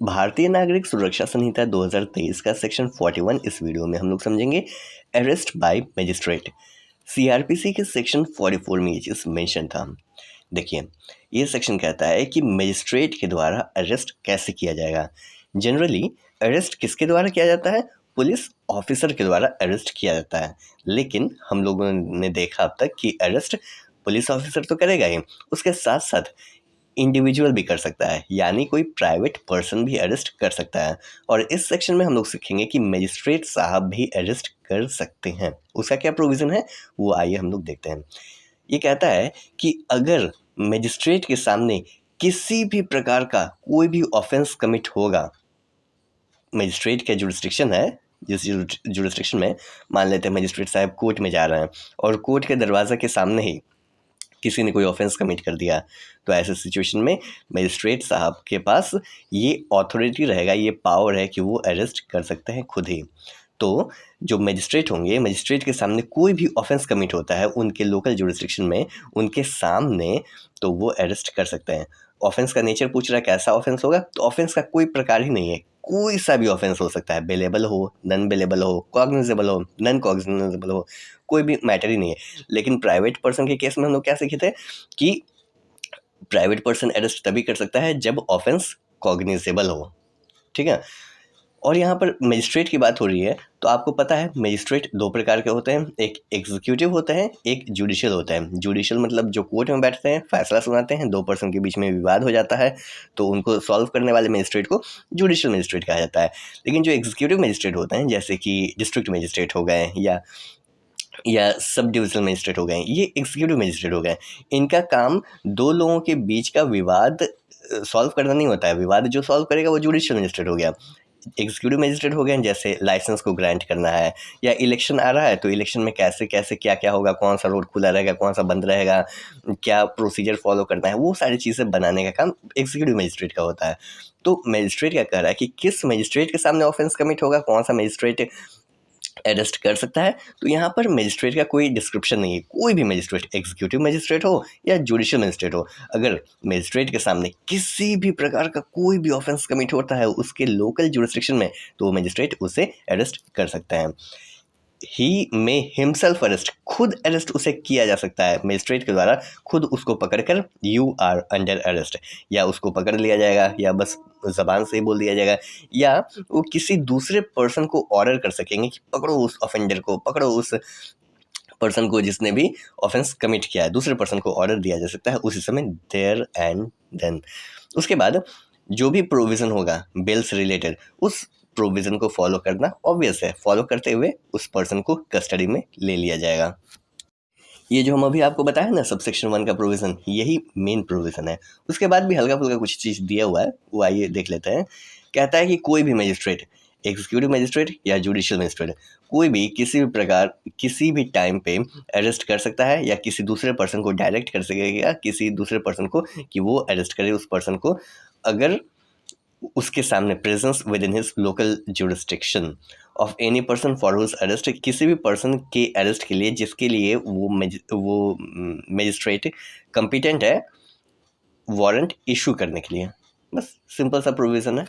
भारतीय नागरिक सुरक्षा संहिता 2023 का सेक्शन 41 इस वीडियो में हम लोग समझेंगे अरेस्ट बाय मजिस्ट्रेट। सीआरपीसी के सेक्शन 44 में ये चीज़ मेंशन था। देखिए, ये सेक्शन कहता है कि मजिस्ट्रेट के द्वारा अरेस्ट कैसे किया जाएगा। जनरली अरेस्ट किसके द्वारा किया जाता है? पुलिस ऑफिसर के द्वारा अरेस्ट किया जाता है। लेकिन हम लोगों ने देखा अब तक कि अरेस्ट पुलिस ऑफिसर तो करेगा ही, उसके साथ साथ इंडिविजुअल भी कर सकता है, यानी कोई प्राइवेट पर्सन भी अरेस्ट कर सकता है। और इस सेक्शन में हम लोग सीखेंगे कि मजिस्ट्रेट साहब भी अरेस्ट कर सकते हैं। उसका क्या प्रोविज़न है वो आइए हम लोग देखते हैं। ये कहता है कि अगर मजिस्ट्रेट के सामने किसी भी प्रकार का कोई भी ऑफेंस कमिट होगा, मजिस्ट्रेट का जुरिस्डिक्शन है, जिस जुरिस्डिक्शन में मान लेते हैं मजिस्ट्रेट साहब कोर्ट में जा रहे हैं और कोर्ट के दरवाज़ा के सामने ही किसी ने कोई ऑफेंस कमिट कर दिया, तो ऐसे सिचुएशन में मजिस्ट्रेट साहब के पास ये अथॉरिटी रहेगा, ये पावर है कि वो अरेस्ट कर सकते हैं खुद ही। तो जो मजिस्ट्रेट होंगे, मजिस्ट्रेट के सामने कोई भी ऑफेंस कमिट होता है उनके लोकल जुरिस्डिक्शन में, उनके सामने, तो वो अरेस्ट कर सकते हैं। ऑफेंस का नेचर पूछ रहा है कैसा ऑफेंस होगा, तो ऑफेंस का कोई प्रकार ही नहीं है, कोई सा भी ऑफेंस हो सकता है, बेलेबल हो, नॉन बेलेबल हो, कॉग्निजेबल हो, नॉन कॉग्निजेबल हो, कोई भी मैटर ही नहीं है। लेकिन प्राइवेट पर्सन के केस में हम लोग क्या सीखे थे कि प्राइवेट पर्सन अरेस्ट तभी कर सकता है जब ऑफेंस कॉग्निजेबल हो, ठीक है। और यहाँ पर मजिस्ट्रेट की बात हो रही है, तो आपको पता है मजिस्ट्रेट दो प्रकार के होते हैं, एक एग्जीक्यूटिव होता है, एक जुडिशियल होता है। जुडिशियल मतलब जो कोर्ट में बैठते हैं, फैसला सुनाते हैं, दो पर्सन के बीच में विवाद हो जाता है तो उनको सॉल्व करने वाले मजिस्ट्रेट को जुडिशियल मजिस्ट्रेट कहा जाता है। लेकिन जो एग्जीक्यूटिव मजिस्ट्रेट होते हैं, जैसे कि डिस्ट्रिक्ट मजिस्ट्रेट हो गए या सब डिविजनल मजिस्ट्रेट हो गए, ये एग्जीक्यूटिव मजिस्ट्रेट हो गए। इनका काम दो लोगों के बीच का विवाद सॉल्व करना नहीं होता है, विवाद जो सॉल्व करेगा वो जुडिशियल मजिस्ट्रेट हो गया। एग्जीक्यूटिव मजिस्ट्रेट हो गए जैसे लाइसेंस को ग्रांट करना है, या इलेक्शन आ रहा है तो इलेक्शन में कैसे कैसे क्या क्या होगा, कौन सा रोड खुला रहेगा, कौन सा बंद रहेगा, क्या प्रोसीजर फॉलो करना है, वो सारी चीज़ें बनाने का काम एग्जीक्यूटिव मजिस्ट्रेट का होता है। तो मजिस्ट्रेट क्या कह रहा है कि किस मजिस्ट्रेट के सामने ऑफेंस कमिट होगा, कौन सा मजिस्ट्रेट अरेस्ट कर सकता है। तो यहाँ पर मजिस्ट्रेट का कोई डिस्क्रिप्शन नहीं है, कोई भी मजिस्ट्रेट, एग्जीक्यूटिव मजिस्ट्रेट हो या जुडिशियल मजिस्ट्रेट हो, अगर मजिस्ट्रेट के सामने किसी भी प्रकार का कोई भी ऑफेंस कमिट होता है उसके लोकल जुरिस्डिक्शन में, तो वो मजिस्ट्रेट उसे अरेस्ट कर सकता है। ही में हिमसेल्फ अरेस्ट, खुद अरेस्ट उसे किया जा सकता है मजिस्ट्रेट के द्वारा, खुद उसको पकड़कर यू आर अंडर अरेस्ट, या उसको पकड़ लिया जाएगा या बस ज़बान से ही बोल दिया जाएगा, या वो किसी दूसरे पर्सन को ऑर्डर कर सकेंगे कि पकड़ो उस ऑफेंडर को, पकड़ो उस पर्सन को जिसने भी ऑफेंस कमिट किया है, दूसरे पर्सन को ऑर्डर दिया जा सकता है उसी समय देयर एंड देन। उसके बाद जो भी प्रोविज़न होगा बेल से रिलेटेड, उस प्रोविज़न को फॉलो करना ऑब्वियस है, फॉलो करते हुए उस पर्सन को कस्टडी में ले लिया जाएगा। ये जो हम अभी आपको बताया ना सबसेक्शन 1 का प्रोविज़न, यही मेन प्रोविज़न है। उसके बाद भी हल्का फुल्का कुछ चीज़ दिया हुआ है, वो आइए देख लेते हैं। कहता है कि कोई भी मजिस्ट्रेट, एग्जीक्यूटिव मजिस्ट्रेट या जुडिशियल मजिस्ट्रेट, कोई भी किसी भी प्रकार किसी भी टाइम पे अरेस्ट कर सकता है या किसी दूसरे पर्सन को डायरेक्ट कर सकेगा किसी दूसरे पर्सन को कि वो अरेस्ट करे उस पर्सन को, अगर उसके सामने presence within his local jurisdiction of any person for whose arrest, किसी भी पर्सन के अरेस्ट के लिए जिसके लिए वो मजिस्ट्रेट कंपिटेंट है वारंट इशू करने के लिए। बस सिंपल सा प्रोविज़न है।